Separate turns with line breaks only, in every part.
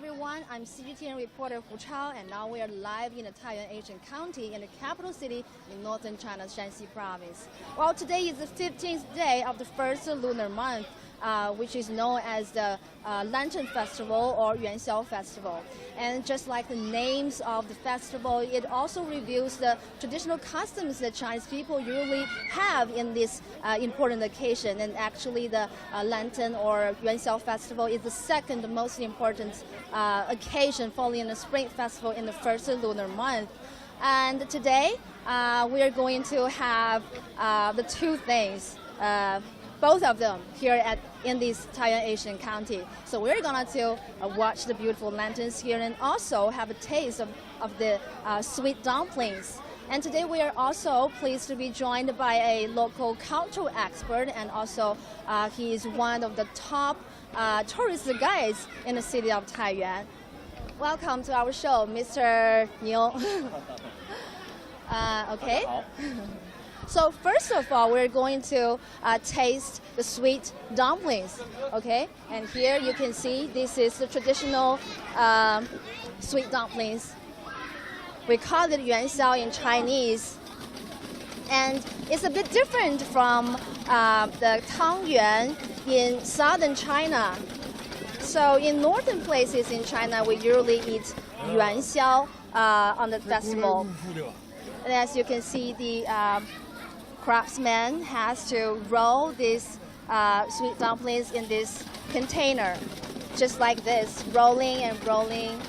everyone, I'm CGTN reporter Hu Chao, and now we are live in the Taiyuan Ancient County in the capital city in northern China's Shanxi Province. Well, today is the 15th day of the first lunar month, which is known as the Lantern Festival or Yuanxiao Festival. And just like the names of the festival, it also reveals the traditional customs that Chinese people usually have in this important occasion. And actually the Lantern or Yuanxiao Festival is the second most important occasion following the Spring Festival in the first lunar month. And today we are going to have the two things, both of them here in this Taiyuan Ancient County. So we're going to watch the beautiful lanterns here and also have a taste of the sweet dumplings. And today we are also pleased to be joined by a local cultural expert, and also he is one of the top tourist guides in the city of Taiyuan. Welcome to our show, Mr. Niu. Okay. So first of all, we're going to taste the sweet dumplings, okay? And here you can see this is the traditional sweet dumplings. We call it yuanxiao in Chinese. And it's a bit different from the tangyuan in southern China. So in northern places in China, we usually eat yuanxiao on the festival. And as you can see, the craftsman has to roll these sweet dumplings in this container, just like this, rolling and rolling.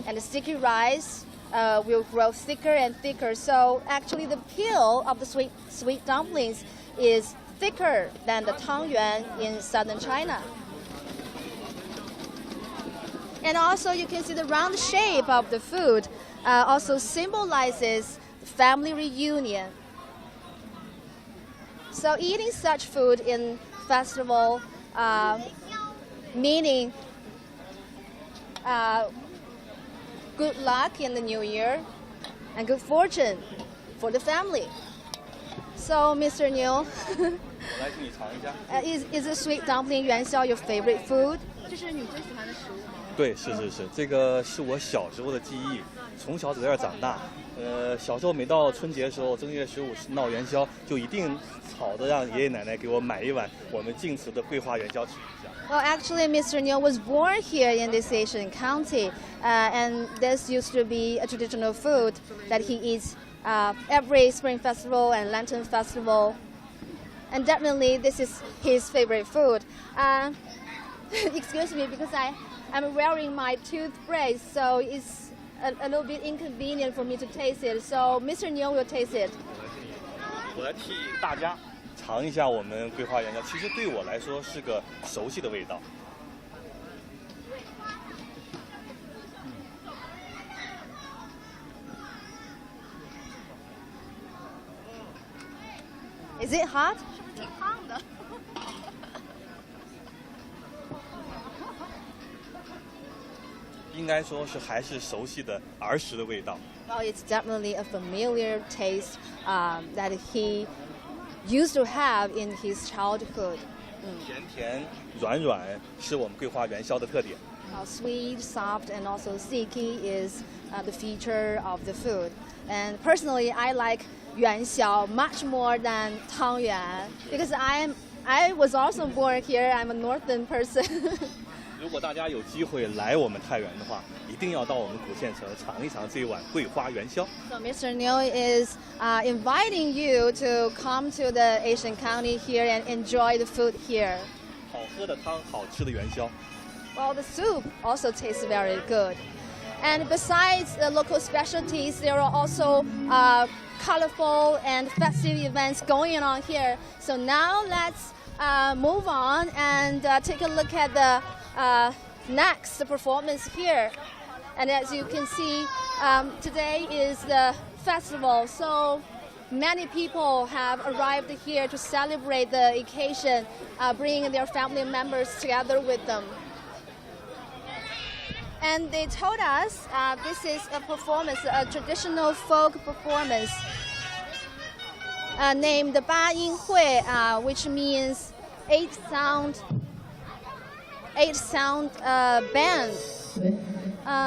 And the sticky rice will grow thicker and thicker. So actually the peel of the sweet dumplings is thicker than the tangyuan in southern China. And also you can see the round shape of the food also symbolizes family reunion. So eating such food in festival meaning good luck in the new year and good fortune for the family. So, Mr. Niu, is the sweet dumpling yuanxiao your favorite food?
对，是，这个是我小时候的记忆，从小在这儿长大。小时候每到春节的时候，正月15闹元宵，就一定吵着让爷爷奶奶给我买一碗我们晋祠的桂花元宵吃一下。
Well, actually, Mr. Niu was born here in this Asian county, and this used to be a traditional food that he eats every Spring Festival and Lantern Festival. And definitely, this is his favorite food. Excuse me, because I'm wearing my toothbrush, so it's a little bit inconvenient for me to taste it. So Mr. Niu will taste it.
我来替大家尝一下我们桂花元宵，其实对我来说是个熟悉的味道。
Is it hot?
挺烫的。
应该说是还是熟悉的儿时的味道。
Well, it's definitely a familiar taste that he used to have in his childhood.
甜甜软软是我们桂花元宵的特点。
Sweet, soft, and also sticky is the feature of the food. And personally, I like yuanxiao much more than tangyuan because I was also born here. I'm a northern person.
如果大家有机会来我们太原的话，一定要到我们古县城尝一尝这一碗桂花元宵。
So Mr. Niu is inviting you to come to the Asian County here and enjoy the food here.
好喝的汤，好吃的元宵。
Well, the soup also tastes very good. And besides the local specialties, there are also colorful and festive events going on here. So now let's move on and take a look at the next performance here. And as you can see, today is the festival, so many people have arrived here to celebrate the occasion, bringing their family members together with them. And they told us this is a performance, a traditional folk performance named Ba Yin Hui, which means 8 sound 8 sound band。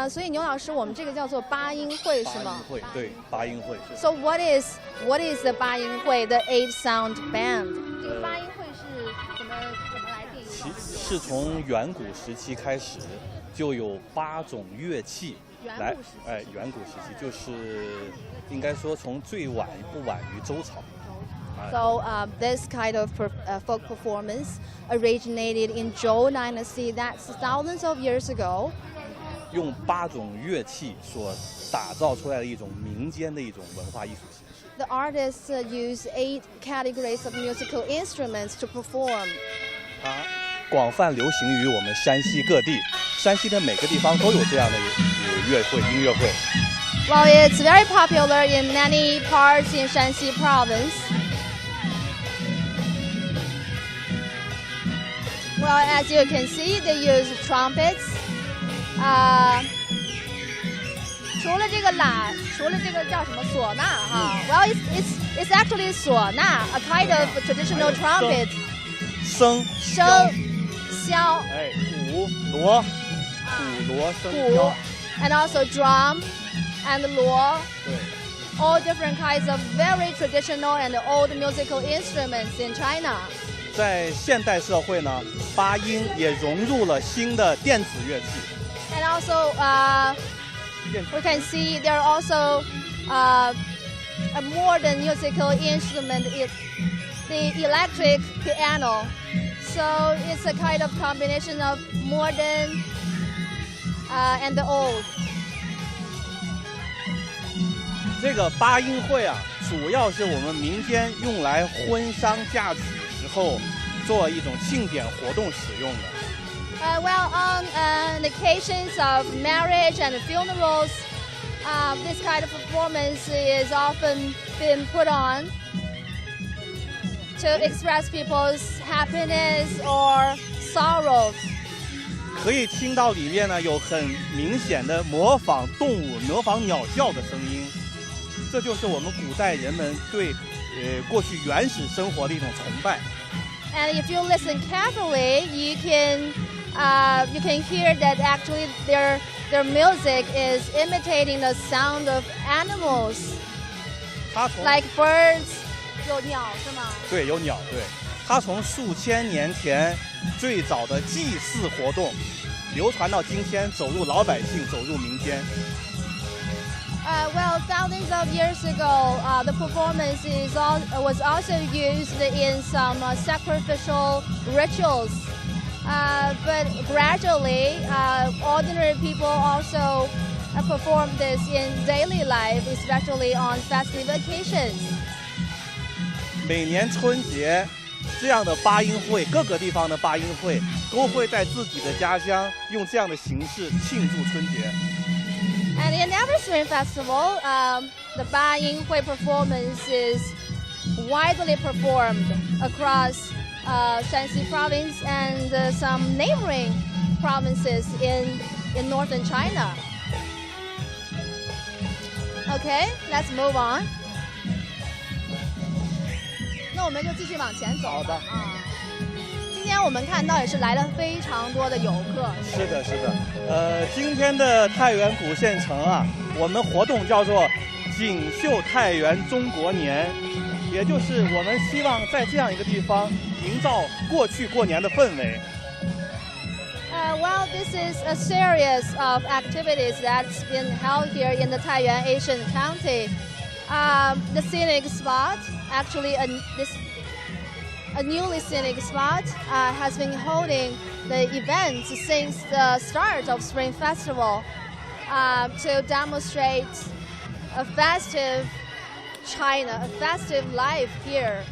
所以牛老师，我们这个叫做八音会是吗？
八音会，对，八音会。
So what is the 八音会 the 8 sound band？ 这个八音会是怎么来定义的？
是从远古时期开始就有8种乐器来，远古时期就是应该说从最晚不晚于周朝。
So this kind of folk performance originated in Zhou Dynasty. That's thousands of years ago.
用8种乐器所打造出来的一种民间的一种文化艺术形式。
The artists use 8 categories of musical instruments to perform.
它广泛流行于我们山西各地，山西的每个地方都有这样的音乐会。
Well, it's very popular in many parts in Shanxi Province. Well, as you can see, they use trumpets. 除了这个叫什么唢呐哈 ，Well, it's actually 唢呐 a kind of traditional trumpet.
笙、
箫，
鼓、锣、笙箫
，and also drum and 锣。
对。
All different kinds of very traditional and old musical instruments in China.
在现代社会呢，八音也融入了新的电子乐器。
And also, we can see there are also a modern musical instrument. It's the electric piano. So it's a kind of combination of modern and the old.
这个八音会啊，主要是我们民间用来婚丧嫁娶时候做一种庆典活动使用的。
Well, on occasions of marriage and funerals, this kind of performance is often been put on to express people's happiness or sorrows.
可以听到里面呢有很明显的模仿动物、模仿鸟叫的声音，这就是我们古代人们对过去原始生活的一种崇拜。
And if you listen carefully, you can hear that actually their music is imitating the sound of animals, like birds. 有鸟是吗？
对，有鸟。对，它从数千年前最早的祭祀活动，流传到今天，走入老百姓，走入民间。
Well, thousands of years ago, the performance was also used in some sacrificial rituals. But gradually, ordinary people also perform this in daily life, especially on festive occasions.
每年春节，这样的八音会，各个地方的八音会都会在自己的家乡用这样的形式庆祝春节。
And in every Spring Festival, the 八音会 performance is widely performed across Shanxi Province and some neighboring provinces in northern China. Okay, let's move on. 那我们就继续往前走。
好的。
今天我们看到也是来了非常多的游客。
是的，是的。今天的太原古县城啊，我们活动叫做“锦绣太原中国年”，也就是我们希望在这样一个地方营造过去过年的氛围。
Well, this is a series of activities that's been held here in the Taiyuan Ancient County. The scenic spot, actually a newly scenic spot, has been holding the events since the start of Spring Festival to demonstrate a festive China, a festive life here.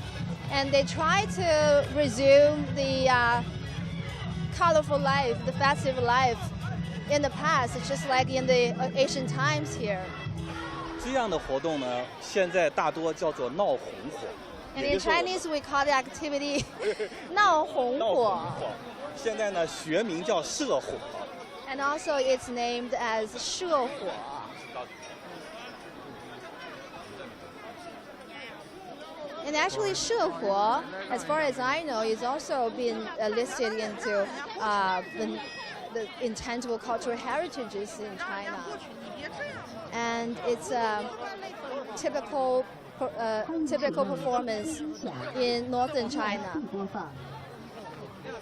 And they try to resume the colorful life, the festive life in the past, just like in the ancient times here.
这样的活动呢，现在大多叫做闹红火。
And in Chinese, we call the activity 闹红火。
现在呢，学名叫社火。
And also, it's named as 社火。And actually, 社活, as far as I know, is also been listed into the intangible cultural heritages in China. And it's a typical performance in northern China.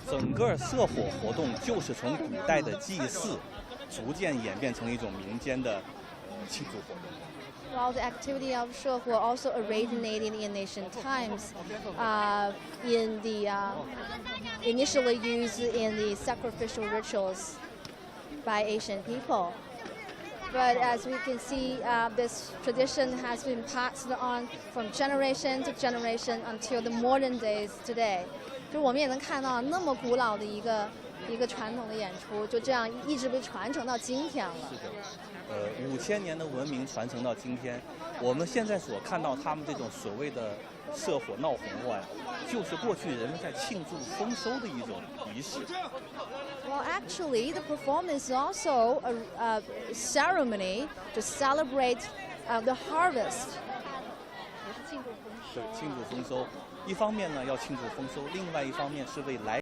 整个社火活动就是从古代的祭祀，逐渐演变成一种民间的庆祝活动。
While the activity of 社火 also originated in ancient times, in the initially used in the sacrificial rituals by ancient people. But as we can see, this tradition has been passed on from generation to generation until the modern days today. 就我们也能看到那么古老的一个传统的演出，就这样一直被传承到今天了。
是的，5000年的文明传承到今天，我们现在所看到他们这种所谓的社火闹红火呀，就是过去人们在庆祝丰收的一种仪式。
Well, actually, the performance is also a ceremony to celebrate the harvest.
对，庆祝丰收。一方面呢要庆祝丰收，另外一方面是为来。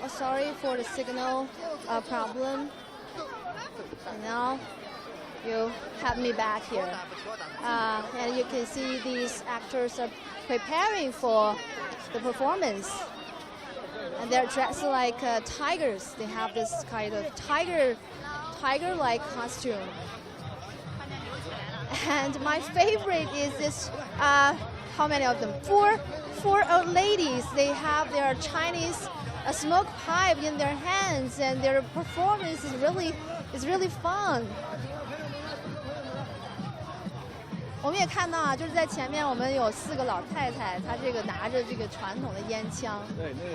Oh, sorry for the signal problem. And now you have me back here. And you can see these actors are preparing for the performance. And they're dressed like tigers. They have this kind of tiger-like costume. And my favorite is this, how many of them? Four old ladies. They have their Chinese smoke pipe in their hands, and their performance is really fun. 我们也看到啊，就是在前面我们有4个老太太，她这个拿着这个传统的烟枪，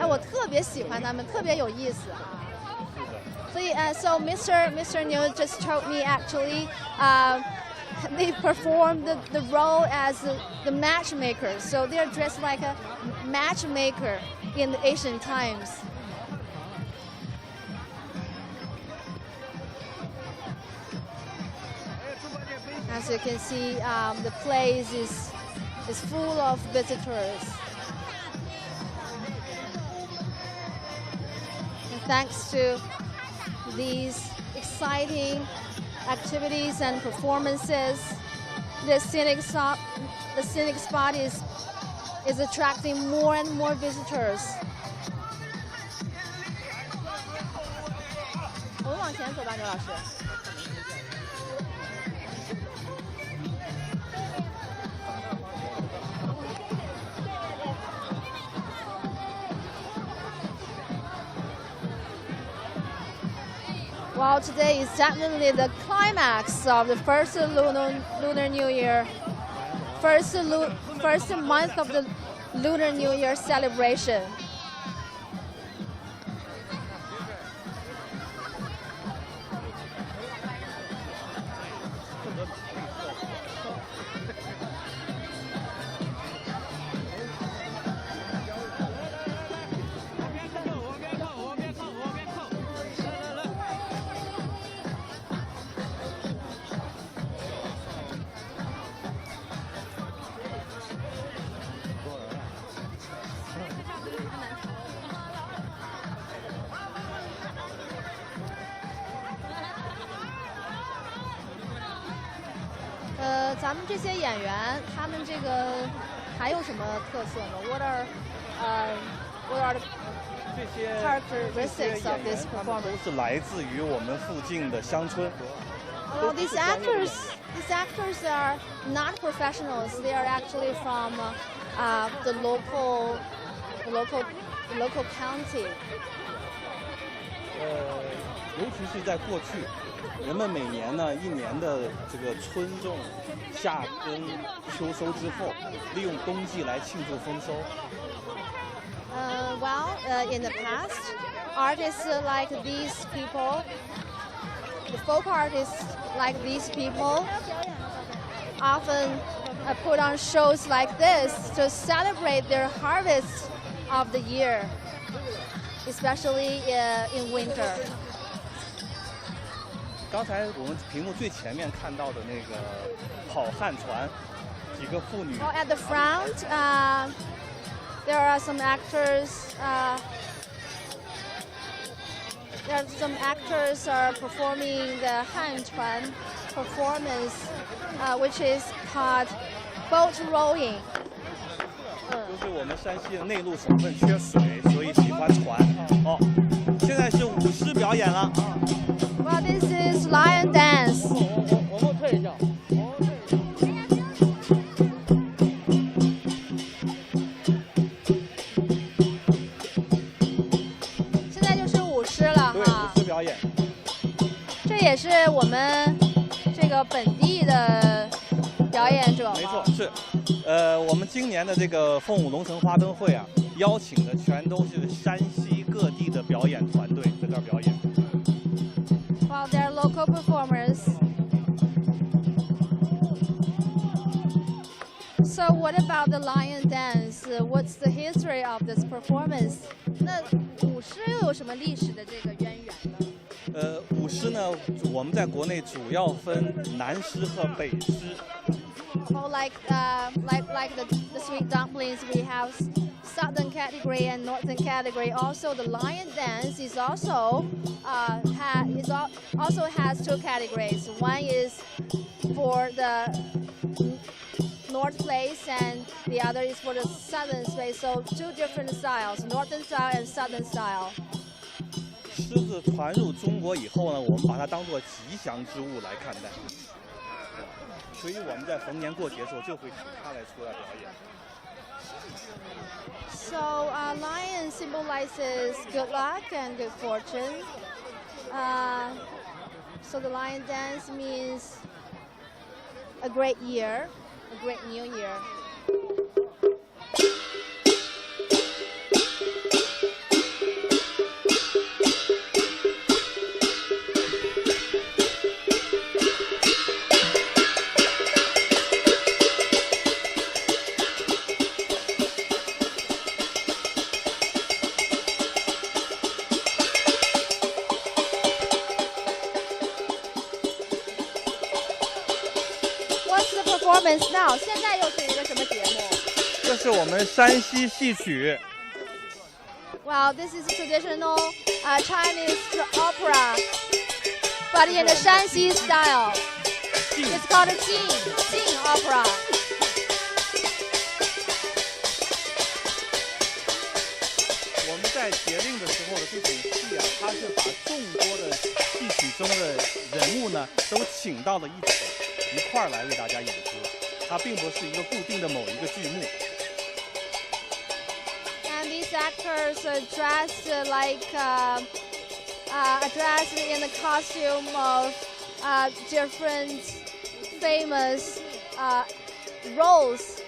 哎，我特别喜欢她们，特别有意思啊。所以so Mr. Niu just told me actually, they perform the role as the matchmaker. So they're dressed like a matchmaker in the ancient times. As you can see, the place is full of visitors. And thanks to these exciting activities and performances, the scenic spot is attracting more and more visitors. 我们往前走吧，刘老师。Well, today is definitely the climax of the first Lunar New Year, first month of the Lunar New Year celebration. 咱们这些演员，他们这个还有什么特色呢？What are the
这些
characteristics of this
他们
performance?
都是来自于我们附近的乡村。
Well, these actors are not professionals. They are actually from the local county.
尤其是在过去，人们每年呢一年的这个春种、夏耕、秋收之后，利用冬季来庆祝丰收。
In the past, artists like these people, the folk artists like these people, often put on shows like this to celebrate their harvest of the year, especially in winter.
刚才我们屏幕最前面看到的那个跑旱船，几个妇女。
Well, at the front, there are some actors. Some actors are performing the hanchuan performance, which is called boat rowing.
就是我们山西的内陆省份缺水，所以喜欢船。哦，现在是舞狮表演了。
Well, this is lion dance.
我们退一下。
现在就是舞狮了哈。
舞狮表演。
这也是我们这个本地的表演者吗？
没错，是。我们今年的这个凤舞龙城花灯会啊，邀请的全都是山西各地的表演团队在这儿表演。
Well, they're local performers. So what about the lion dance? What's the history of this performance? 那舞狮又有什么历史的这个渊源呢？
舞狮呢，我们在国内主要分南狮和北狮。
Oh, like the sweet dumplings, we have southern category and northern category. Also, the lion dance is also also has two categories. One is for the north place, and the other is for the southern place. So two different styles, northern style and southern style.
狮子传入中国以后呢，我们把它当作吉祥之物来看待。所以我们在逢年过节的时候就会请它来出来表演。
So lion symbolizes good luck and good fortune. So the lion dance means a great year, a great new year. Now, 现在又是一个什么节目？
这是我们山西戏曲。
Well, this is traditional Chinese opera, but in the Shanxi style. It's called a Jing opera.
我们在节令的时候的这种戏啊，它是把众多的戏曲中的人物呢，都请到了一起，一块儿来为大家演出。它并不是一个固定的某一个剧目。
And these actors are dressed dressed in the costume of different famous roles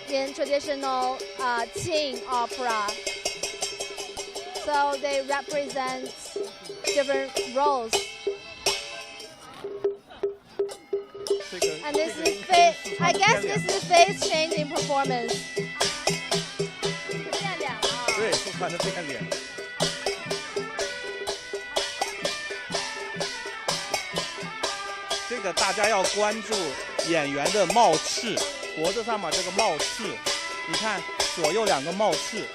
in traditional Qing opera. So they represent different roles. And this is I guess this is face-changing performance. 变脸了。
对，是穿的变脸。这个大家要关注演员的帽翅，脖子上面这个帽翅，你看左右两个帽翅，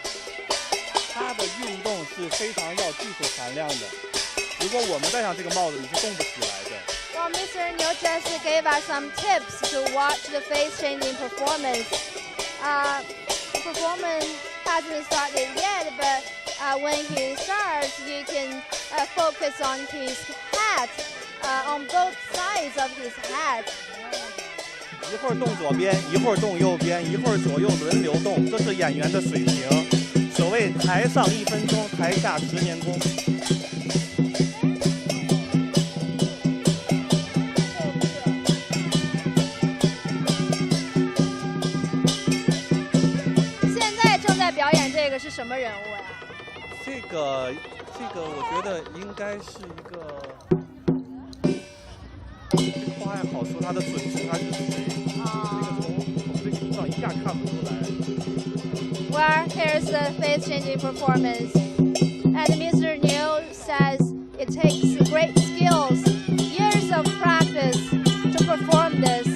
它的运动是非常要技术含量的。如果我们戴上这个帽子，你是动不起来的。
Well, Well, Mr. Niu just gave us some tips to watch the face-changing performance. The performance hasn't started yet, but when he starts, you can focus on his hat, on both sides of his hat.
一会儿动左边，一会儿动右边，一会儿左右轮流动，这是演员的水平。所谓台上1分钟，台下10年功。
现在正在表演这个是什么人物呀？
这个，我觉得应该是一个。 不太好说他的准确他是谁，这个从这个图上一下看不出来。
Well, here's the face-changing performance, and Mr. Niu says it takes great skills, years of practice to perform this.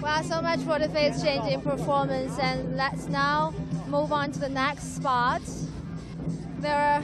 哇 so much for the face-changing performance, and let's now move on to the next spot. There are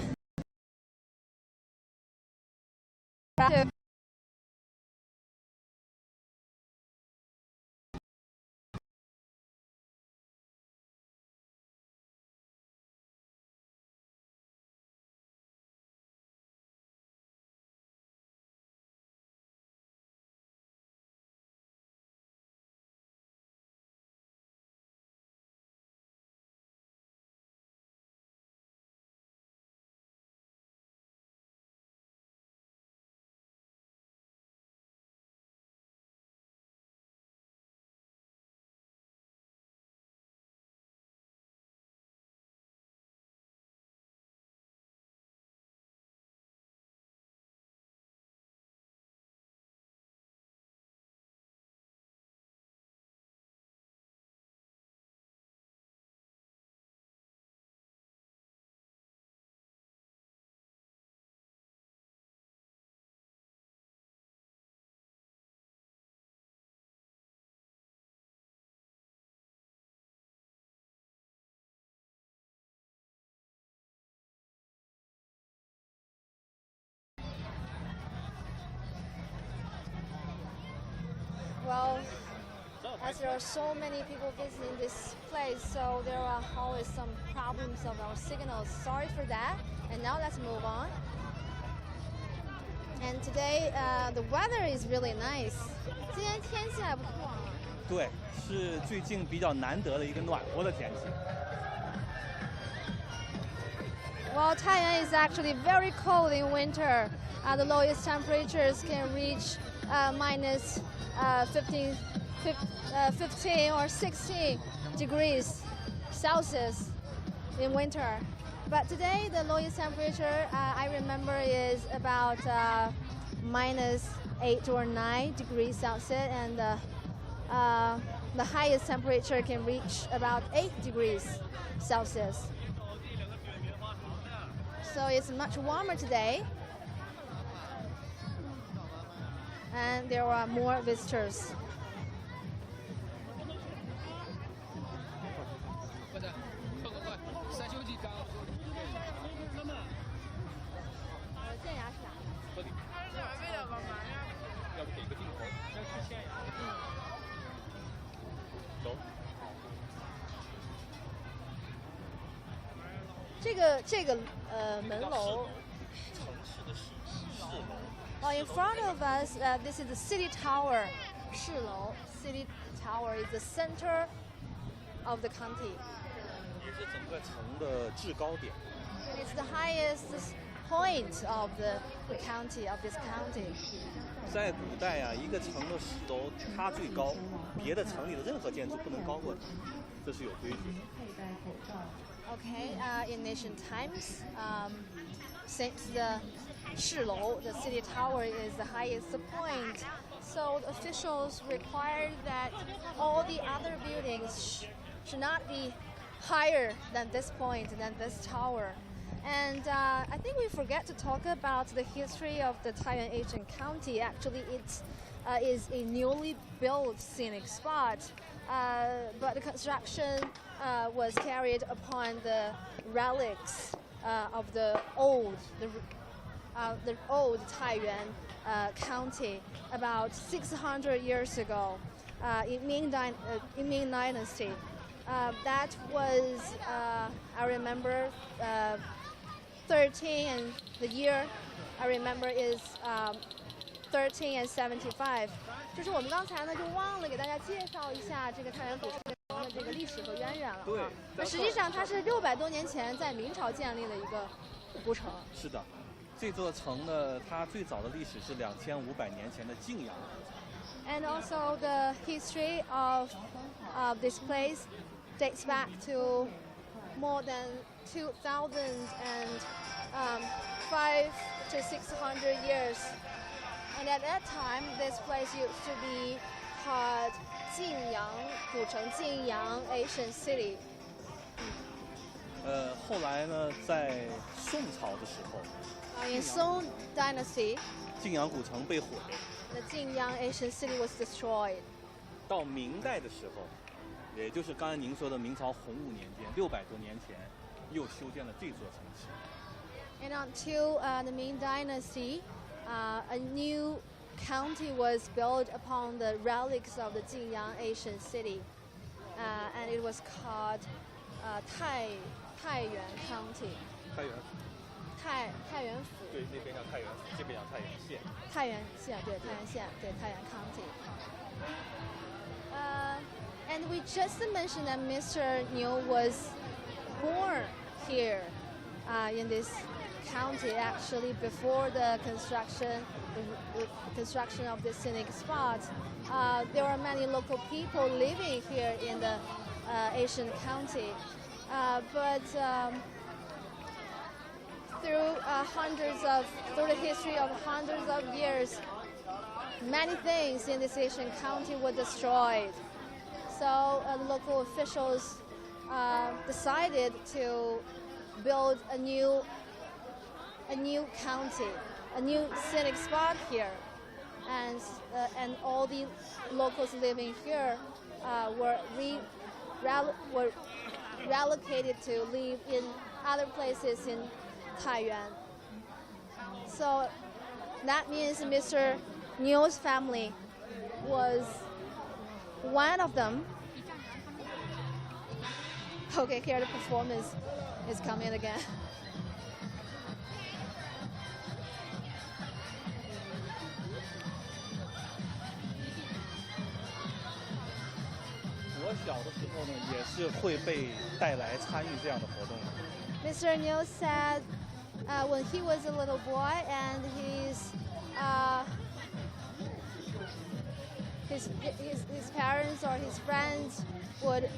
well, as there are so many people visiting this place, so there are always some problems of our signals. Sorry for that. And now let's move on. And today, the weather is really nice. 今天天气还不错啊。
对，是最近比较难得的一个暖和的天气。
Well, Taiyuan is actually very cold in winter. The lowest temperatures can reach minus 15 or 16 degrees Celsius in winter. But today, the lowest temperature I remember is about minus 8 or 9 degrees Celsius, and the highest temperature can reach about 8 degrees Celsius. So it's much warmer today. And there are more visitors. In front of us, this is the city tower. 市楼 City Tower is the center of the county. It's the highest point of the county, of this county.
在古代呀，一个城的市楼它最高，别的城里的任何建筑不能高过它，这是有规矩的。
Okay, in ancient times, since the 市楼, the city tower, is the highest point, so the officials required that all the other buildings should not be higher than this point, than this tower. And I think we forget to talk about the history of the Taiyuan Ancient County. Actually, it is a newly built scenic spot, but the construction was carried upon the relics of the old Taiyuan County about 600 years ago in Ming Dynasty. That was, I remember, 13, and the year I remember is 1375. 就是我们刚才呢就忘了给大家介绍一下这个太原古城的这个历史和渊源了。
对，
那实际上它是600多年前在明朝建立的一个古城。
是的，这座城呢，它最早的历史是2500年前的晋阳。
And also the history of this place dates back to more than 2,500 to 600 years. And at that time, this place used to be called 晋阳古城, Jinyang Ancient City.
后来呢，在宋朝的时候，
in Song Dynasty,
晋阳古城被毁。
the Jinyang Ancient City was destroyed.
到明代的时候，也就是刚才您说的明朝洪武年间，600多年前，又修建了这座城池。
And until the Ming Dynasty, a new county was built upon the relics of the Jinyang Ancient City, and it was called Taiyuan County. 太原府。
对，那边叫太原府，这边叫太原县。
太原县，对，太原县，对，太原 County. And we just mentioned that Mr. Niu was born here in this county. Actually, before the construction of the scenic spot, there were many local people living here in the Ancient County. But through the history of hundreds of years, many things in this Ancient County were destroyed. So local officials decided to build a new county, a new scenic spot here, and all the locals living here were relocated to live in other places in Taiyuan. So that means Mr. Niu's family was one of them. Okay, here the performance is coming again.
我小的时候呢，也是会被带来参与这样的活動的。
Mr. Niu said when he was a little boy and his parents or his friends would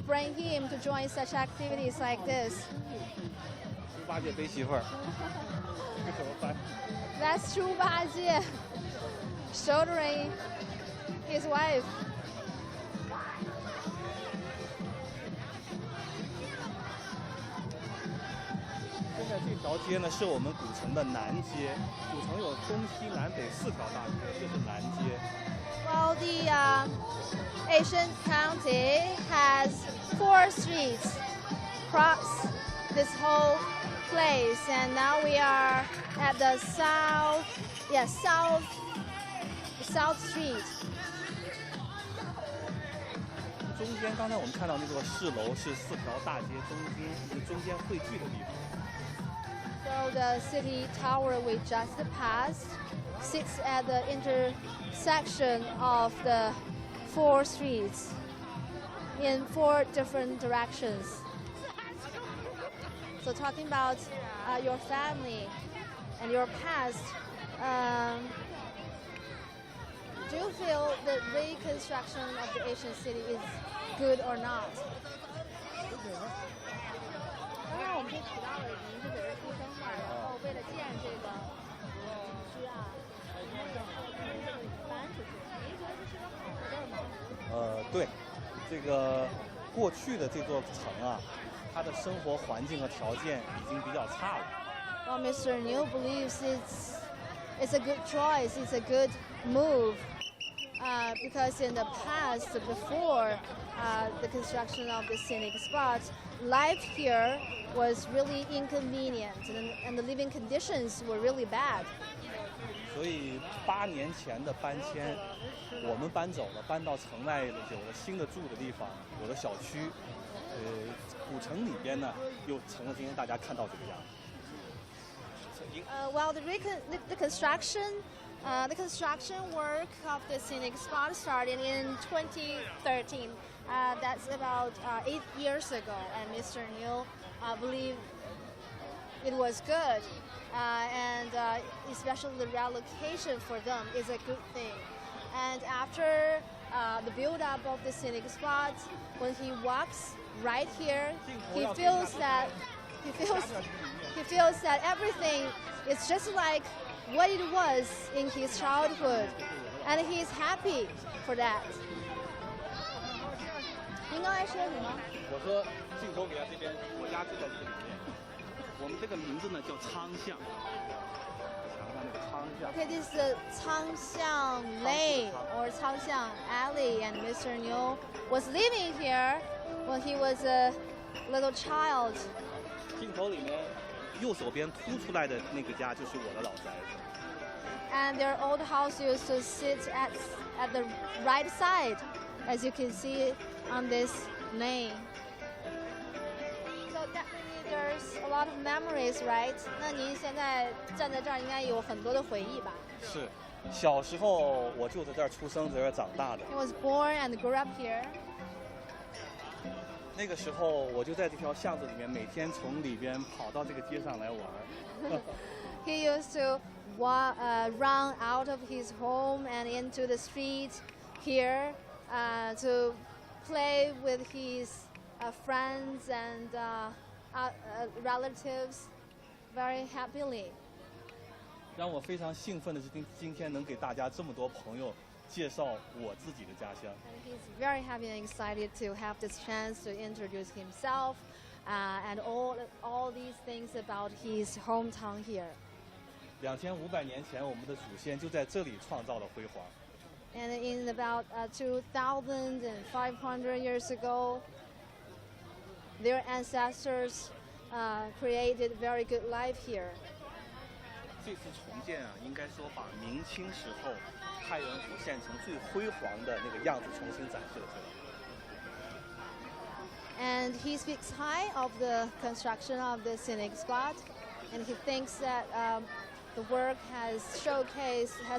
bring him to join such activities like this.
猪八戒背媳妇儿，这怎么翻？
That's 猪八戒 shouldering his wife.
这条街呢是我们古城的南街，古城有东西南北4条大街，这是南街。
Well, the Ancient County has 4 streets across this whole place, and now we are at the South Street.
中间刚才我们看到那座市楼是4条大街中间汇聚的地方。
So the city tower we just passed sits at the intersection of the 4 streets in 4 different directions. So talking about your family and your past, do you feel the reconstruction of the ancient city is good or not? 刚刚我们就提到了您是北这出生嘛，然后为了建这个景区啊，搬出去，您觉得这是个好事吗？
对，这个过去的这座城啊，它的生活环境和条件已经比较差了。
Well, Mr. Niu believes it's a good choice, it's a good move. Because in the past, before the construction of the scenic spot, life here was really inconvenient, and the living conditions were really bad.
所以8年前的搬迁，我们搬走了，搬到城外有了新的住的地方，有了小区。古城里边呢，又成了今天大家看到这个样子。
Well, the construction work of the scenic spot started in 2013. That's about 8 years ago, and Mr. Niu believed it was good, and especially the relocation for them is a good thing. And after the build-up of the scenic spot, when he walks right here, he feels that everything is just like what it was in his childhood, and he's happy for that. 您刚才说什么？
我说镜头给他这边，我家就在这个里面。我们这个名字呢叫昌巷，墙上那个昌巷。
Okay, this is Changxiang Lane or Changxiang Alley, and Mr. Niu was living here when he was a little child.
镜头里面右手边凸出来的那个家就是我的老宅子。
And their old house used to sit at the right side, as you can see on this lane. So definitely there's a lot of memories, right? 那您现在站在这儿，应该有很多的回忆吧？
是，小时候我就在这儿出生，在这儿长大的。
He was born and grew up here.
那个时候我就在这条巷子里面，每天从里边跑到这个街上来玩。
He used to run out of his home and into the street here to play with his friends and relatives very happily.
让我非常兴奋的是，今天能给大家这么多朋友介绍我自己的家乡。
And he's very happy and excited to have this chance to introduce himself and all these things about his hometown here.
2500年前，我们的祖先就在这里创造了辉煌。
And in about 2,500 years ago, their ancestors created very good life here.
这次重建啊，应该说把明清时候太原府县城最辉煌的那个样子重新展示了出来。
And he speaks high of the construction of the scenic spot, and he thinks that the work has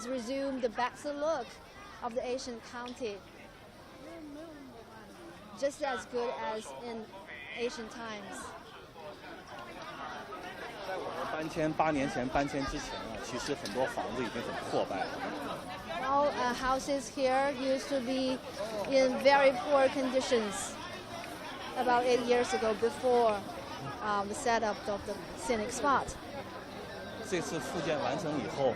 resumed the best look of the Ancient County, just as good as in ancient times.
在我们搬迁8年前搬迁之前啊，其实很多房子已经很破败了。
All houses here used to be in very poor conditions about 8 years ago before the setup of the scenic spot.
这次复建完成以后，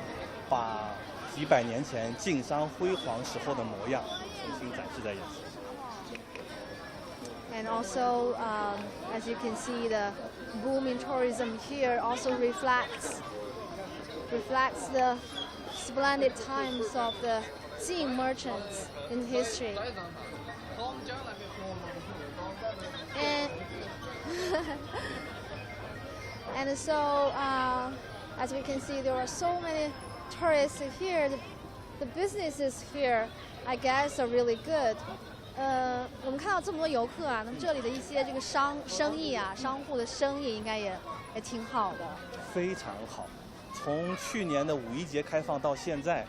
把几百年前晋商辉煌时候的模样重新展示在眼前。
And also, as you can see, the booming tourism here also reflects the splendid times of the Jing merchants in history. And, and so, as we can see, there are so many tourists here. The businesses here, I guess, are really good. 我们看到这么多游客啊，那么这里的一些这个生意啊，商户的生意应该也挺好的。
非常好，从去年的五一节开放到现在，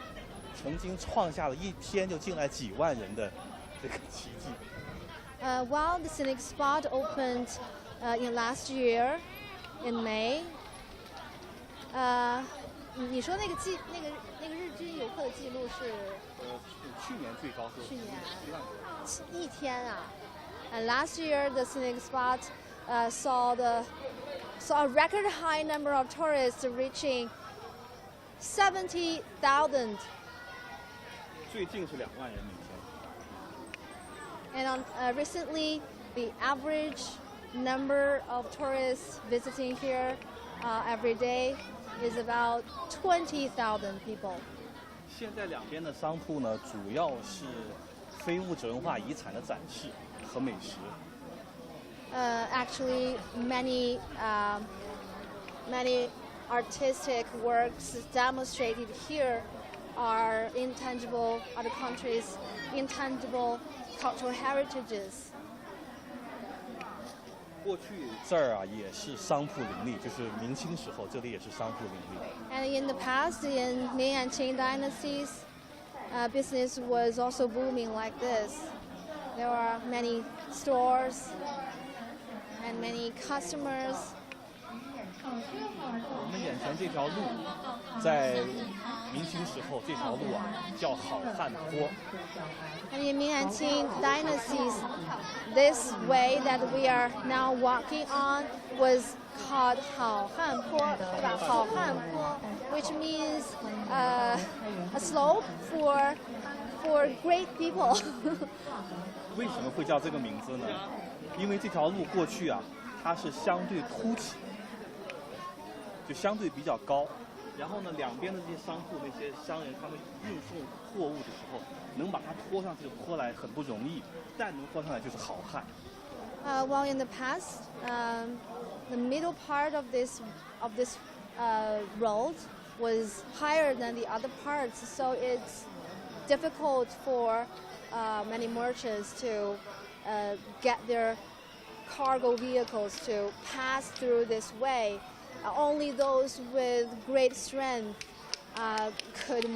曾经创下了一天就进来几万人的这个奇迹。
While the scenic spot opened in last year in May, 你说那个日均游客的记录是？
去年最高是
去年一天啊。And last year the scenic spot saw a record high number of tourists reaching 70,000.
最近是2万人每天。
And recently, the average number of tourists visiting here every day is about 20,000 people.
现在两边的商铺呢，主要是非物质文化遗产的展示和美食。
Actually, many artistic works demonstrated here are intangible, other countries' intangible cultural heritages.
过去这儿啊也是商铺林立，就是明清时候这里也是商铺林立。
And in the past, in Ming and Qing dynasties, business was also booming like this. There are many stores and many customers.
我们眼前这条路，在明清时候这条路啊叫好汉坡。
And in Ming and Qing dynasties, this way that we are now walking on was called 好汉坡, 好汉坡, which means a slope for great people.
为什么会叫这个名字呢？因为这条路过去啊，它是相对凸起，就相对比较高。然后呢，两边的这些商铺、那些商人，他们运送货物的时候，能把它拖上这个坡来很不容易，但能拖上来就是好汉。
While in the past, the middle part of this road was higher than the other parts, so it's difficult for many merchants to get their cargo vehicles to pass through this way. Only those with great strength could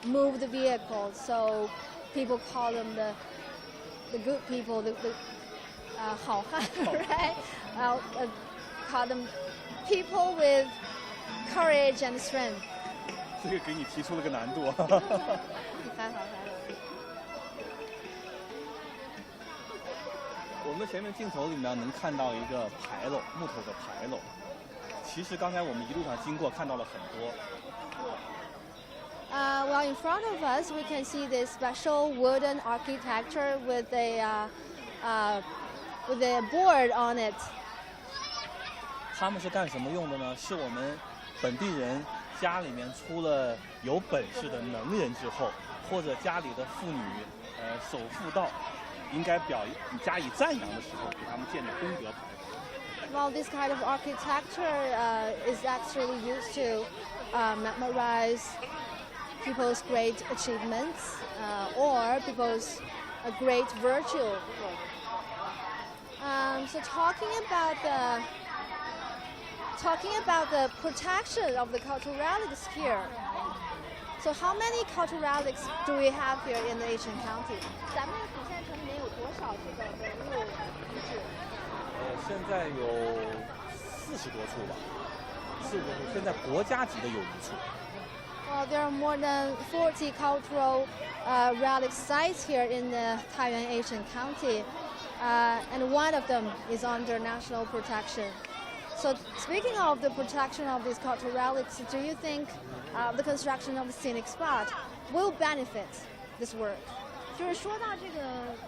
move the vehicle, so people call them the good people, the 好汉, right? Call them people with courage and strength.
这个给你提出了个难度。
还好。
我们前面镜头里面能看到一个牌楼，木头的牌楼。其实刚才我们一路上经过，看到了很多。
Well, in front of us, we can see this special wooden architecture with a board on it.
他们是干什么用的呢？是我们本地人家里面出了有本事的能人之后，或者家里的妇女守妇道，应该加以赞扬的时候，给他们建的功德牌。
Well, this kind of architecture is actually used to memorize people's great achievements or people's great virtue. So talking about the protection of the cultural relics here. So how many cultural relics do we have here in the Ancient County? 咱们古县城里面有多少这个文物遗址？
现在有40多处吧，40多处。现在国家级的有1处。
Well, there are more than 40 cultural relic sites here in the Taiyuan Ancient County, and one of them is under national protection. So speaking of the protection of these cultural relics, do you think the construction of the scenic spot will benefit this work? 就是说到这个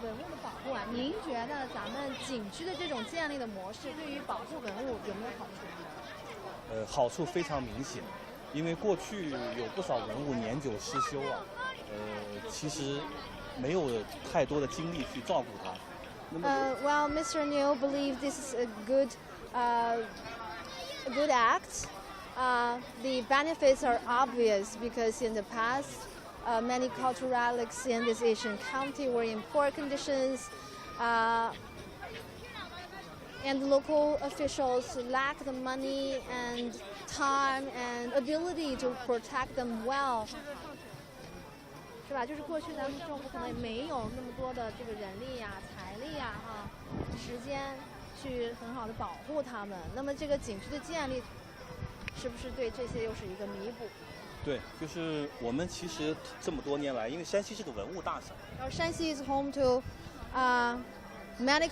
文物的保护啊，您觉得咱们景区的这种建立的模式对于保护文物有没有好处？
好处非常明显，因为过去有不少文物年久失修啊，其实没有太多的精力去照顾它。
Well, Mr. Niu believes this is a good act. The benefits are obvious because in the past, many cultural relics in this Asian county were in poor conditions, and local officials lacked the money and time and ability to protect them well. 是吧？就是过去咱们政府可能也没有那么多的这个人力呀、财力呀、时间去很好的保护它们。那么这个景区的建立，是不是对这些又是一个弥补？
对，就是我们其实这么多年来，因为山西是个文物大省。
Shanxi is home to many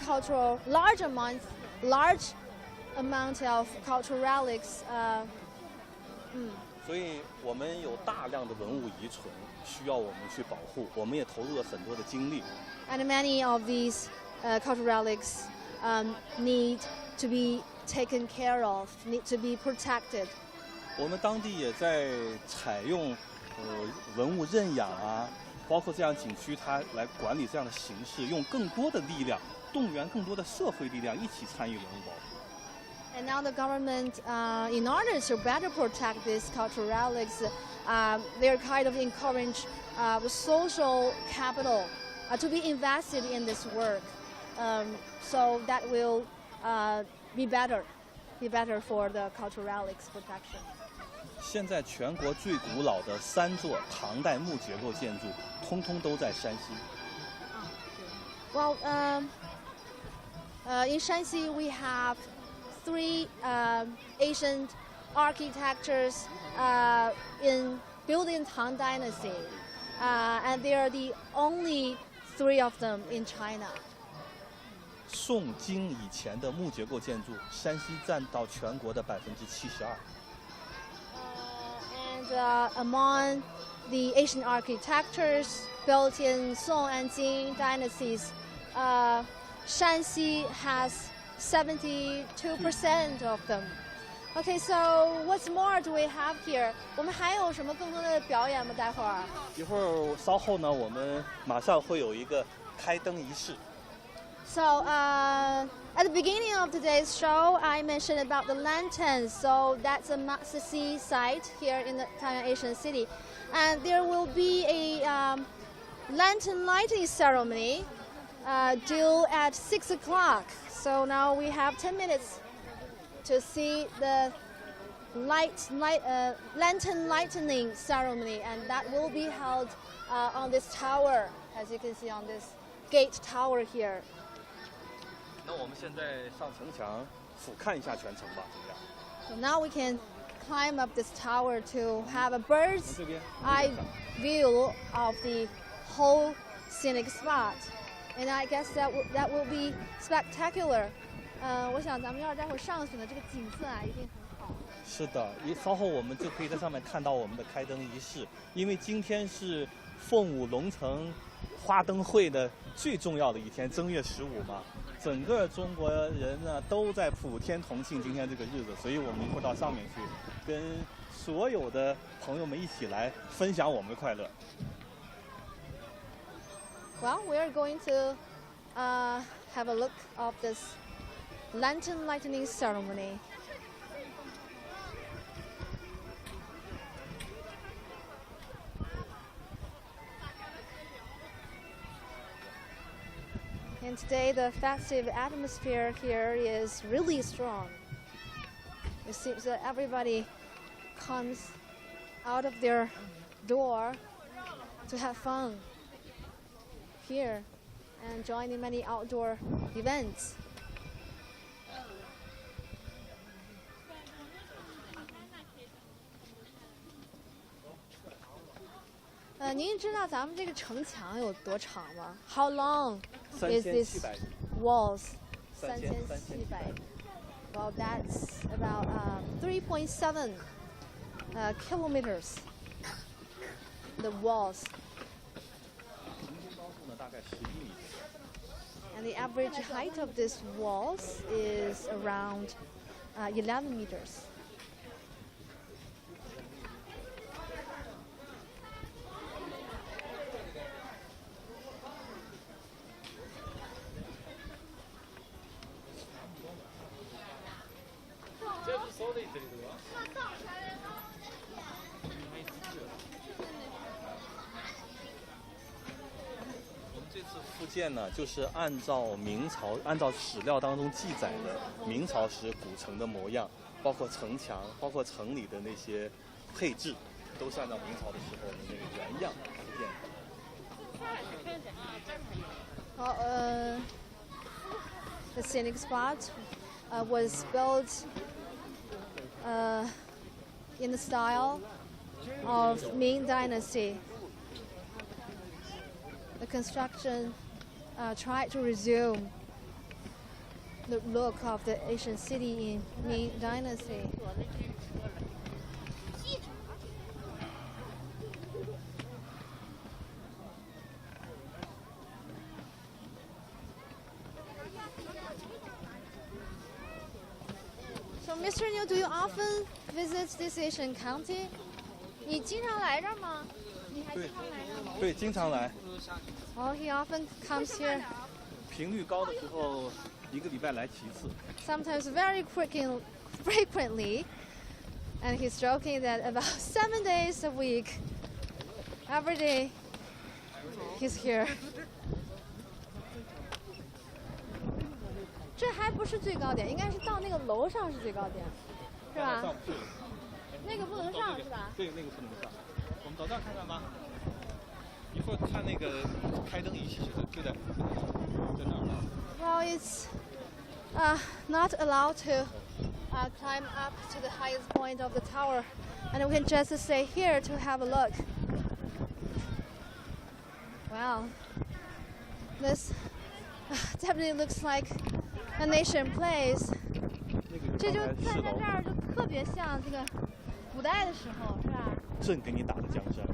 large amount of cultural relics.
所以我们有大量的文物遗存，需要我们去保护。我们也投入了很多的精力。
And many of these cultural relics need to be taken care of, need to be protected.
我们当地也在采用文物认养啊，包括这样景区它来管理这样的形式，用更多的力量，动员更多的社会力量一起参与文物保护。
And now the government, in order to better protect these cultural relics, they're kind of encourage the social capital to be invested in this work, so that will be better for the cultural relics protection.
现在全国最古老的3座唐代木结构建筑，通通都在山西。
Well, in Shanxi we have 3 ancient architectures built in Tang Dynasty, and they are the only 3 of them in China.
宋金以前的木结构建筑，山西占到全国的72%。
And among the Asian architectures built in Song and Jin dynasties, Shanxi has 72% of them. Okay, so what's more do we have here? 我们还有什么更多的表演吗？待会儿？
一会儿稍后呢，我们马上会有一个开灯仪式。
So at the beginning of today's show, I mentioned about the lanterns. So that's a must-see site here in the Taiyuan Ancient City, and there will be a lantern lighting ceremony due at 6 o'clock. So now we have 10 minutes to see the lantern lightening ceremony, and that will be held on this tower, as you can see on this gate tower here.
那我们现在上城墙俯瞰一下全城吧，怎么样？
So now we can climb up this tower to have a bird's eye view of the whole scenic spot, and I guess that will be spectacular. 我想咱们要是待会儿上去呢，这个景色啊一定很好。
是的，稍后我们就可以在上面看到我们的开灯仪式，因为今天是凤舞龙城花灯会的最重要的一天，正月15嘛。整个中国人呢都在普天同庆今天这个日子，所以我们一会儿到上面去，跟所有的朋友们一起来分享我们的快乐。
Well, we are going to have a look of this lantern lightning ceremony. And today the festive atmosphere here is really strong. It seems that everybody comes out of their door to have fun here and join in many outdoor events. 您知道咱们这个城墙有多长吗？ How long is this walls? 3700. Well, that's about 3.7 kilometers. The walls.
度呢大概11米。
And the average height of these walls is around 11 meters.
复建呢，就是按照史料当中记载的明朝时古城的模样，包括城墙，包括城里的那些配置，都是按照明朝的时候的那个原样复建
的。The scenic spot was built in the style of Ming Dynasty. The construction tried to resume the look of the ancient city in Ming Dynasty. So, Mr. Niu, do you often visit this Ancient County? 你经常来这儿吗？你还经常来这儿吗？
对，经常来。
Oh, he often comes here.
频率高的时候，1个礼拜来7次。
Sometimes very frequently, and he's joking that about 7 days a week, every day, he's here. 这还不是最高点，应该是到那个楼上是最高点，是吧？那个不能上是吧？
对，那个不能上。我们走这儿看看吧。一会儿看那个开灯仪器就在那儿。
Well, it's not allowed to climb up to the highest point of the tower, and we can just stay here to have a look. Wow, this definitely looks like an ancient place. 这就站在这儿就特别像这个古代的时候，是吧？
朕给你打的江山。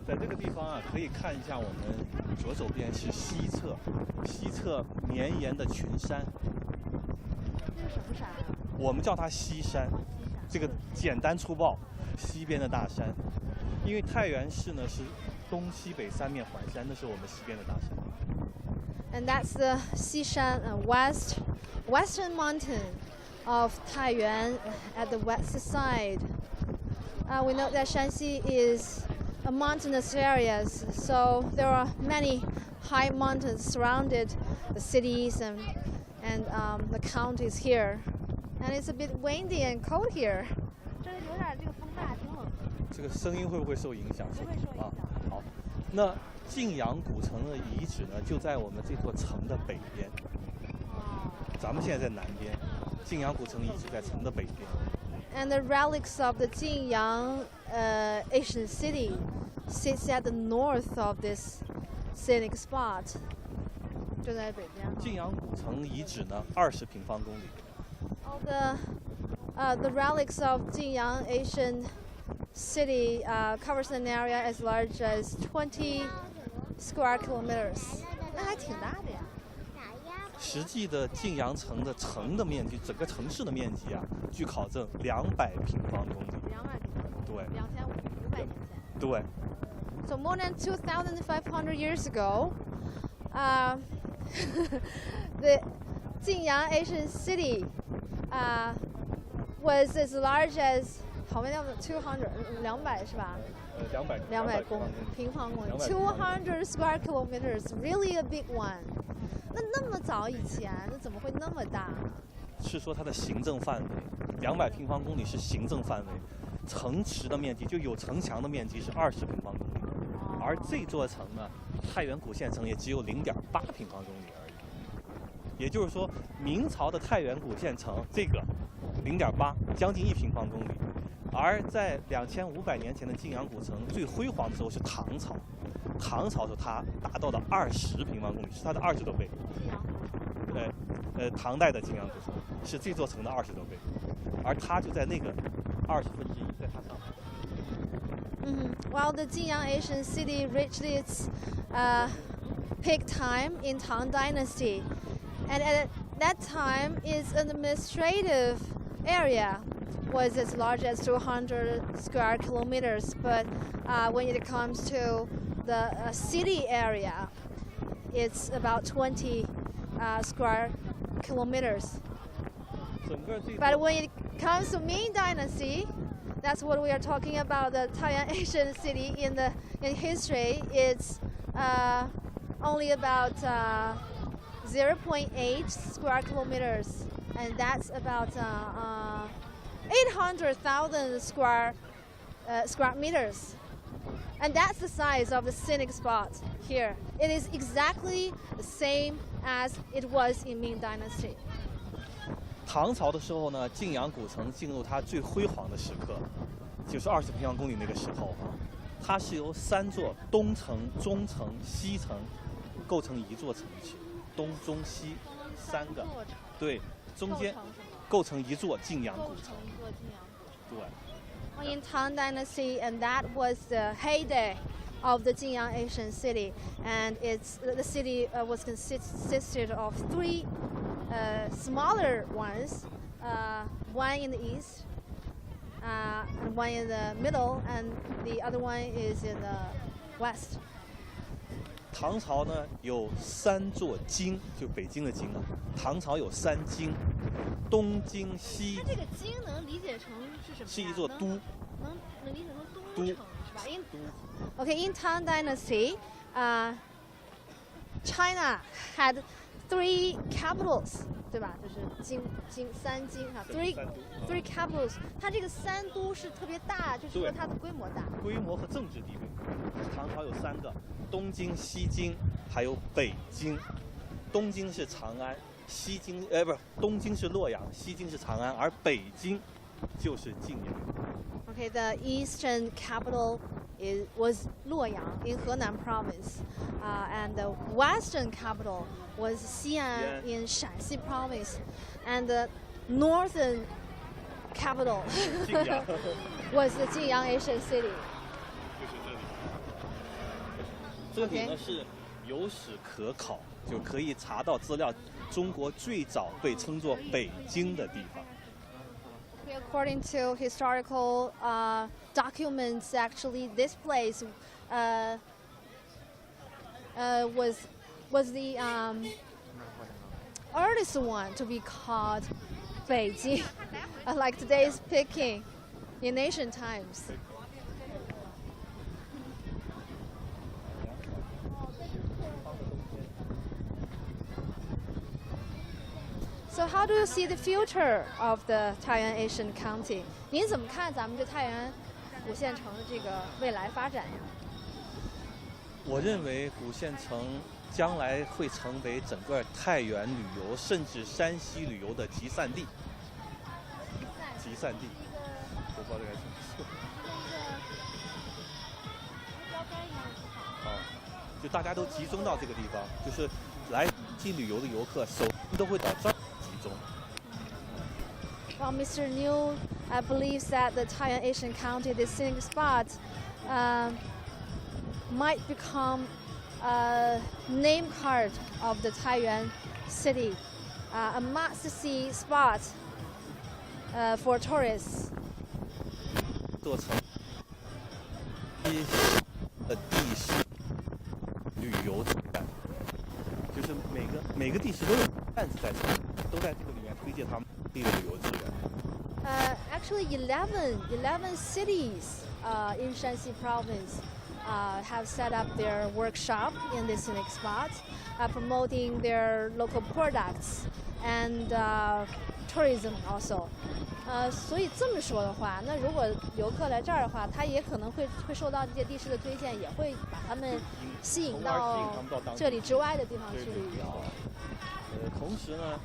在这个地方啊，可以看一下我们左手边是西侧绵延的群山。
这是什么山啊？
我们叫它西山，这个简单粗暴，西边的大山。因为太原市呢是东西北3面环山，那是我们西边的大山。
And that's the Xishan western mountain of Taiyuan at the west side. We know that Shanxi is a mountainous area, so there are many high mountains surrounded the cities and the counties here. And it's a bit windy and cold here. 这有点这个风大，挺冷。
这个声音会不会受影响？
不会受影响。
好，那晋阳古城的遗址呢，就在我们这座城的北边。咱们现在在南边，晋阳古城遗址在城的北边。
And the relics of the Jinyang ancient city sits at the north of this scenic spot. 就在北边。
晋阳古城遗址呢，20平方公里。
The relics of Jinyang ancient city covers an area as large as 20 square kilometers. 那还挺大的呀。
实际的晋阳城的面积，整个城市的面积啊，据考证200平方公里。
200平方公里。
对。
2500年前。
对。
So more than 2,500 years ago, the Jinyang ancient city was as large as 200是吧？200平方公里，200 square kilometers, really a big one. 那么早以前，那怎么会那么大？
是说它的行政范围，200平方公里是行政范围，城池的面积就有城墙的面积是20平方公里，而这座城呢，太原古县城也只有0.8平方公里而已。也就是说，明朝的太原古县城这个0.8，将近1平方公里。而在2500年前的晋阳古城最辉煌的时候是唐朝，唐朝时候它达到了20平方公里，是它的20多倍。唐代的晋阳古城是这座城的20多倍，而它就在那个1/20在它上面。
Well, the Jiyang Ancient City reached its peak time in Tang Dynasty, and at that time, its administrative area was as large as 200 square kilometers. But when it comes to the city area, it's about 20 square kilometers. But when it comes to Ming Dynasty, that's what we are talking about. The Taiyuan Ancient City in history, it's only about 0.8 square kilometers, and that's about 800,000 square meters. And that's the size of the scenic spot here. It is exactly the same as it was in Ming Dynasty.
唐朝的时候呢，晋阳古城进入它最辉煌的时刻，就是20平方公里那个时候啊。它是由3座东城、中城、西城构成一座城池，东、中、西3个，对，中间构成一座晋阳古城。对。
In Tang Dynasty, and that was the heyday of the Jiyang Ancient City, and the city was consisted of 3 smaller ones, one in the east, and one in the middle, and the other one is in the west.
唐朝呢有3座京，就北京的京啊。唐朝有3京，东京、西。
它这个京能理解成是什么？
是一座都。
能理解成都城是吧？Okay, in Tang Dynasty, China had 3 capitals, 对吧？就是3京哈，three capitals。它这个3都是特别大，就是说它的规模大。
规模和政治地位，唐朝有3个：东京、西京，还有北京。东京是长安，东京是洛阳，西京是长安，而北京就是晋阳。
Okay, the eastern capital was Luoyang in Henan Province, and the western capital was Xi'an in Shanxi Province, and the northern capital was the Jiyang Ancient City.
这里呢是有史可考，就可以查到资料，中国最早被称作北京的地方。
According to historical documents, actually, this place was the earliest one to be called Beijing, like today's Peking in ancient times. So how do you see the future of the Taiyuan Ancient County? 您怎么看咱们这太原古县城的这个未来发展呀？
我认为古县城将来会成为整个太原旅游甚至山西旅游的集散地。集散地，我不知道这该怎么说。就大家都集中到这个地方，就是来进旅游的游客首先都会到这儿集中。
Well, Mr. Niu believes that the Taiyuan Ancient County, this scenic spot, might become a name card of the Taiyuan city, a must-see spot for tourists.
做成的地势旅游展，就是每个地势都有站子在这里，都在这个里面推荐他们地的旅游资源。
Actually, 11 cities in Shanxi Province have set up their workshop in this scenic spot, promoting their local products and tourism also. 所以这么说的话，那如果游客来这儿的话，他也可能会受到这些地势的推荐，也会把他们吸引到这里之外的地方去旅游。
同时呢，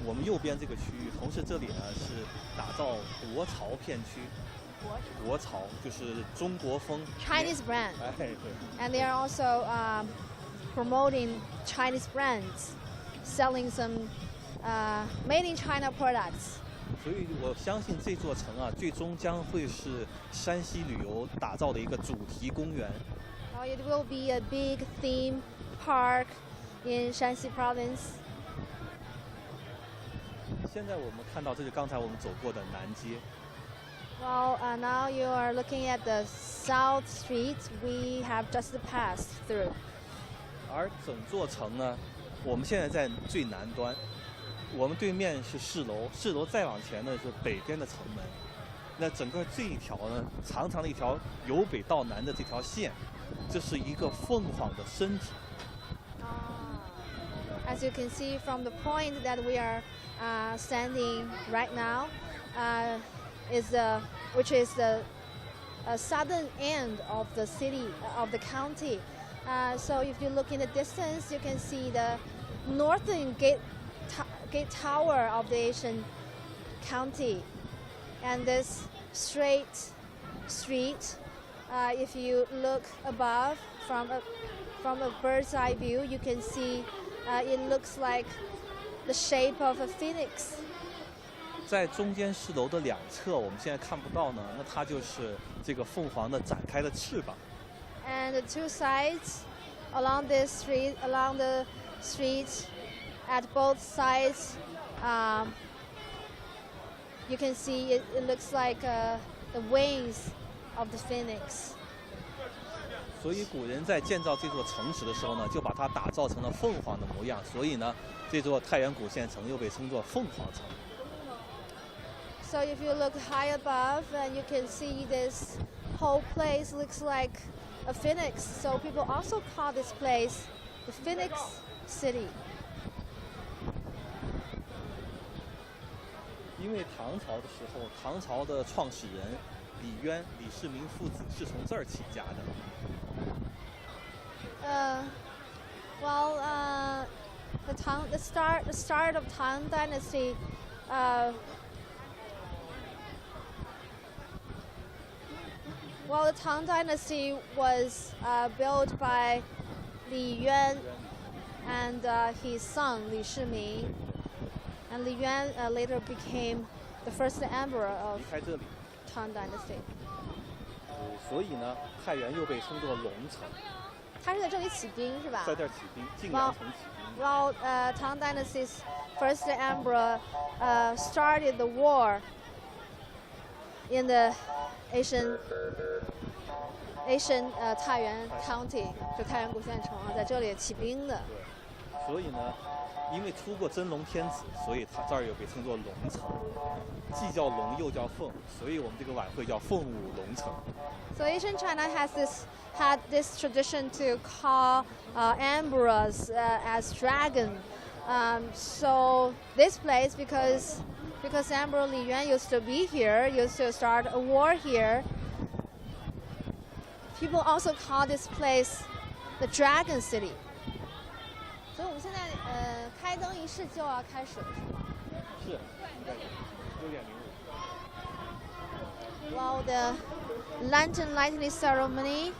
我们右边这个区域，同时这里呢是打造国潮片区。国潮就是中国风
Chinese brand.
哎，对。
And they are also promoting Chinese brands, selling some made in China products.
所以我相信这座城啊，最终将会是山西旅游打造的一个主题公园。
It will be a big theme park in Shanxi Province.
现在我们看到，这是刚才我们走过的南街。
Well, now you are looking at the South Street we have just passed through.
而整座城呢，我们现在在最南端，我们对面是市楼，市楼再往前呢是北边的城门。那整个这一条呢，长长的一条由北到南的这条线，这是一个凤凰的身体。
As you can see from the point that we are standing right now, which is the southern end of the city of the county. So if you look in the distance, you can see the northern gate tower of the Ancient County, and this straight street. If you look above from a bird's eye view, you can see it looks like the shape of a phoenix.
在中间市楼的两侧，我们现在看不到呢，那它就是这个凤凰的展开的翅膀。
And the two sides along the street, at both sides, you can see it looks like the wings of the phoenix.
所以古人在建造这座城池的时候呢，就把它打造成了凤凰的模样。所以呢，这座太原古县城又被称作凤凰城。
So if you look high above, and you can see this whole place looks like a phoenix. So people also call this place the Phoenix City.
因为唐朝的时候，唐朝的创始人李渊、李世民父子是从这儿起家的。
The start of Tang Dynasty. Well, the Tang Dynasty was built by Li Yuan and his son Li Shimin, and Li Yuan later became the first emperor of Tang Dynasty.
所以呢，太原又被称作龙城。
他是在这里起兵是吧？
在这儿起兵，晋阳城起兵。
Well, Tang Dynasty's first emperor started the war in the Asian Taiyuan County, 就太原古县城啊，在这里起兵的。
对，所以呢，因为出过真龙天子，所以它这儿又被称作龙城，既叫龙又叫凤，所以我们这个晚会叫凤舞龙城。
So Asian China had this tradition to call emperors as dragon. So this place, because Emperor Li Yuan used to be here, used to start a war here. People also call this place the Dragon City. 所以我们现在开灯仪式就要开始了，是吗？
是，应该是6:05。
Well, the lantern lighting ceremony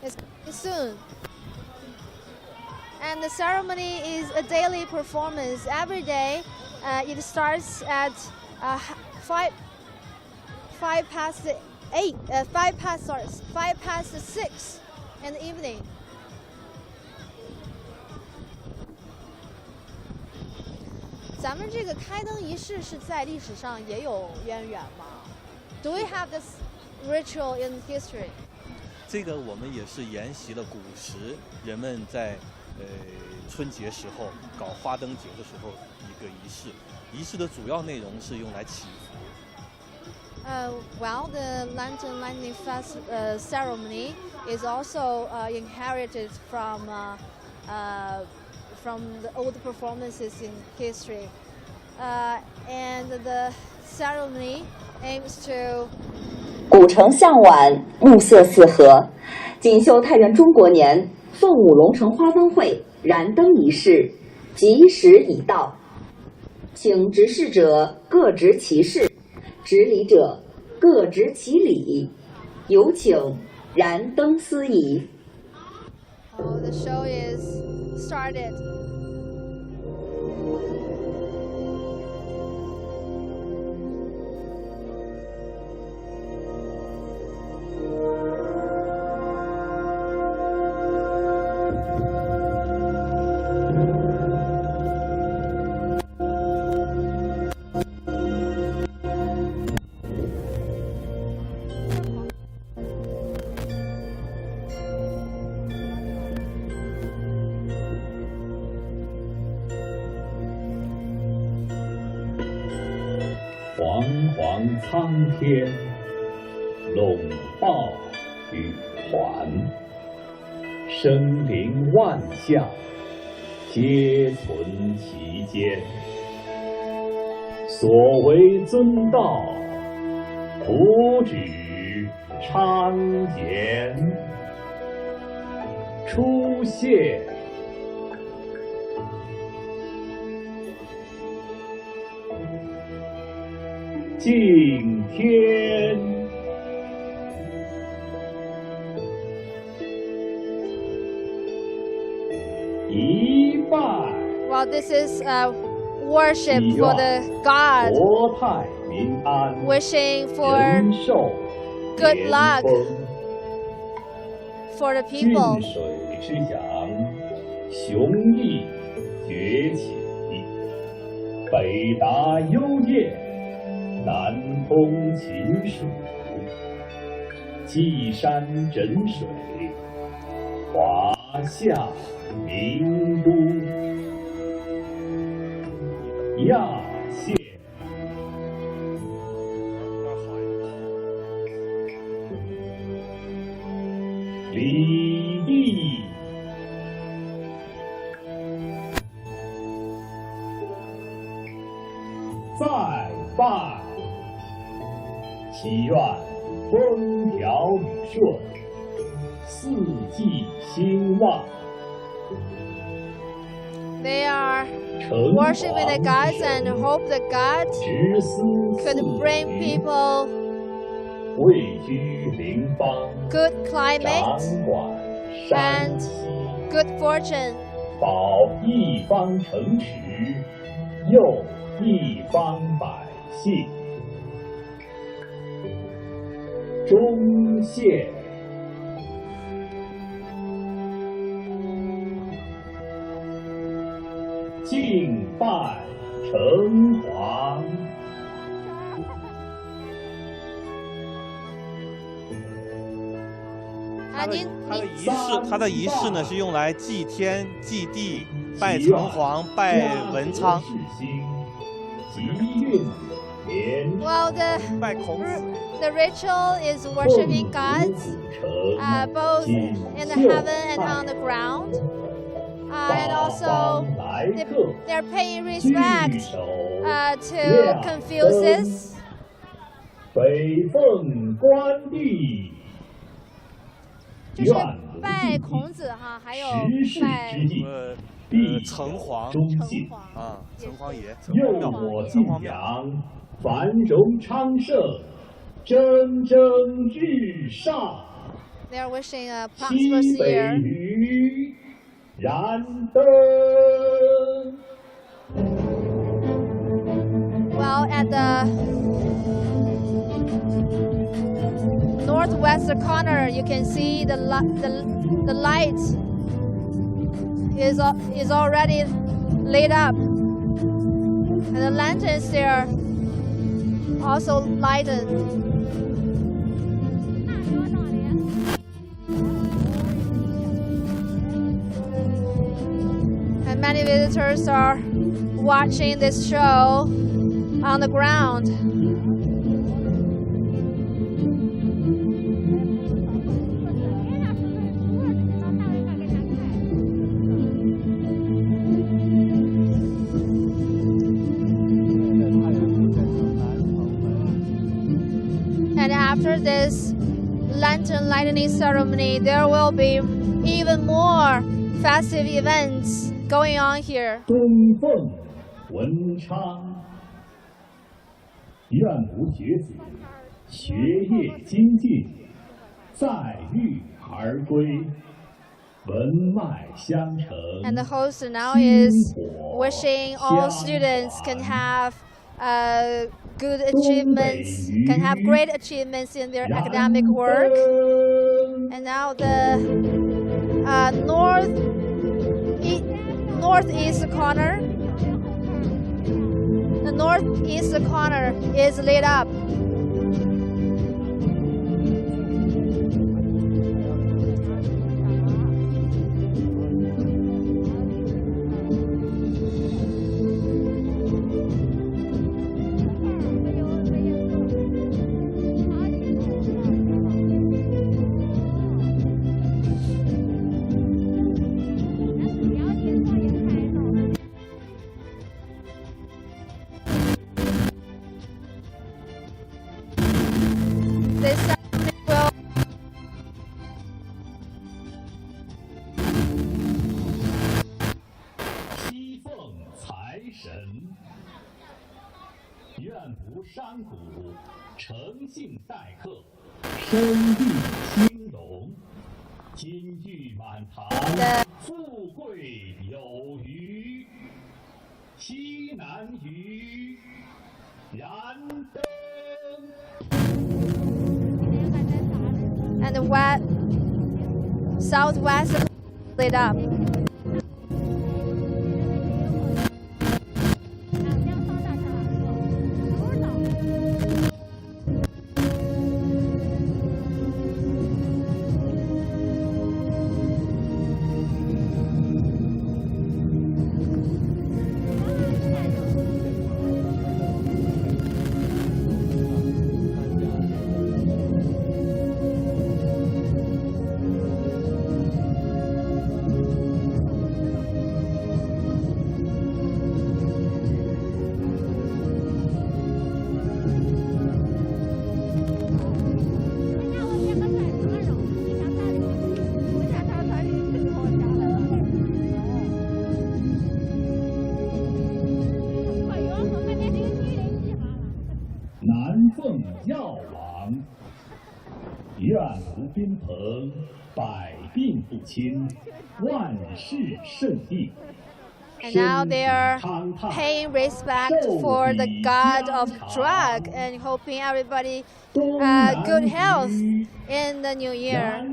is soon. And the ceremony is a daily performance. Every day, it starts at 5 past 6 in the evening. 咱们这个开灯仪式是在历史上也有渊源吗？ Do we have this ritual in history?
这个我们也是沿袭了古时人们在春节时候搞花灯节的时候一个仪式。仪式的主要内容是用来祈福。
Well, the lantern lighting ceremony is also inherited from the old performances in history, and the ceremony aims to.
古城向晚，暮色四合，锦绣太原中国年凤舞龙城花灯会燃灯仪式吉时已到，请执事者各执其事，执礼者各执其礼，有请燃灯司仪。
The show is started.
煌煌苍天，龙豹羽环，生灵万象，皆存其间。所谓尊道，图举昌言，出现。敬天，一拜。
Well, this is worship for the God,
国泰民安，
wishing for
人寿
good
年
luck
丰，
for the
郡
people.
水之阳，雄毅崛起，北达幽燕，南通秦蜀，稷山枕水，华夏名都，亚县。礼义，再拜，祈愿风调雨顺，四季兴旺。
They are worshiping the gods and hope the God
直思
could
四
bring
余，
people
位居邻邦，
good
掌
climate
管山
and
西，
good fortune.
保一方城池，佑一方百姓。忠献。 敬拜城隍，
它的仪式呢是用来祭天、祭地、拜城隍、拜文昌。
吉运连
Well,
拜孔子。
the ritual is worshiping gods, both in the heaven and on the ground. And also, they're paying respect to Confucius.
北奉关帝，
就是拜孔子哈，还有拜
城隍，
忠信
啊，城隍爷，
佑我晋阳，繁荣昌盛，蒸蒸日上。
They're wishing a
西
prosperous
北
year.
隅燃灯。
Well, at the northwest corner, you can see the light is already lit up, and the lanterns there also lighted. And many visitors are watching this show on the ground. And after this lantern lighting ceremony, there will be even more festive events going on here.
东凤文昌，愿吾学子学业精进，载誉而归，文脉相承。
And the host now is wishing all students can have good achievements, can have great achievements in their academic work. And now the northeast corner, the northeast corner is lit up. This ceremony will
西奉财神，愿菩山谷诚信待客，生意兴隆，金玉满堂，富贵有余。西南隅燃灯。
and the southwest lit up. And now they are paying respect for the god of drug and hoping everybody good health in the new year.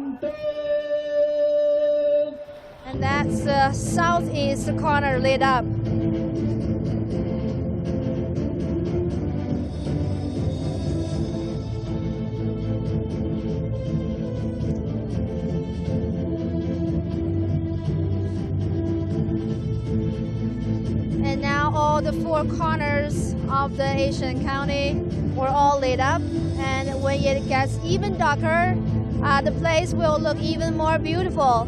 And that's the southeast corner lit up. And now all the four corners of the Ancient County were all lit up. And when it gets even darker, the place will look even more beautiful.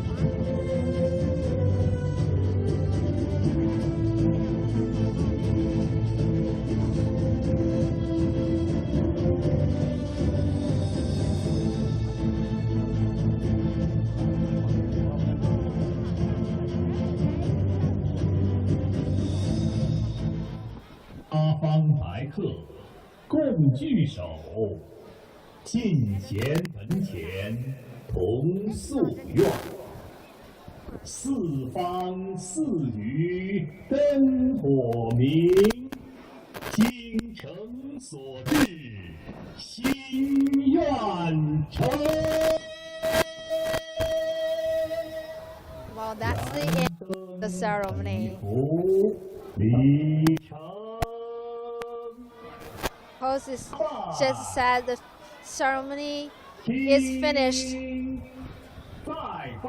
共聚首，进贤门前同夙愿。四方四隅灯火明，精诚所至，心愿成。
Well, that's the end of the ceremony. Host just said the ceremony is finished.
再拜，